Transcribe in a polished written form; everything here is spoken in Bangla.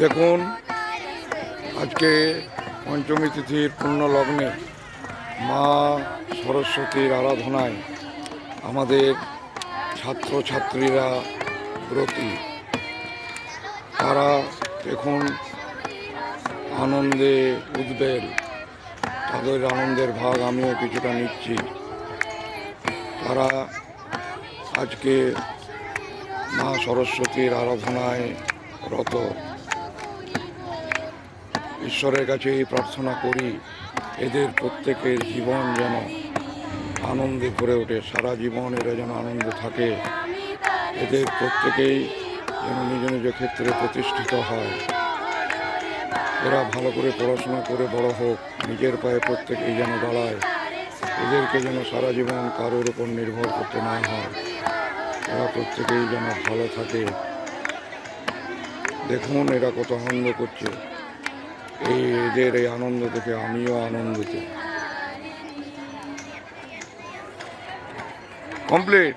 দেখুন, আজকে পঞ্চমী তিথির পূর্ণ লগ্নে মা সরস্বতীর আরাধনায় আমাদের ছাত্রছাত্রীরা ব্রতী। তারা দেখুন আনন্দে উদ্বেল, তাদের আনন্দের ভাগ আমিও কিছুটা নিচ্ছি। তারা আজকে মা সরস্বতীর আরাধনায় রত। ঈশ্বরের কাছে এই প্রার্থনা করি, এদের প্রত্যেকের জীবন যেন আনন্দে ভরে ওঠে, সারা জীবন এরা যেন আনন্দে থাকে, এদের প্রত্যেকেই যেন নিজ নিজ ক্ষেত্রে প্রতিষ্ঠিত হয়, এরা ভালো করে পড়াশোনা করে বড় হোক, নিজের পায়ে প্রত্যেকেই যেন দাঁড়ায়, এদেরকে যেন সারা জীবন কারোর উপর নির্ভর করতে না হয়, এরা প্রত্যেকেই যেন ভালো থাকে। দেখুন এরা কত আনন্দ করছে, এদের এই আনন্দ দেখে আমিও আনন্দিত। কমপ্লিট।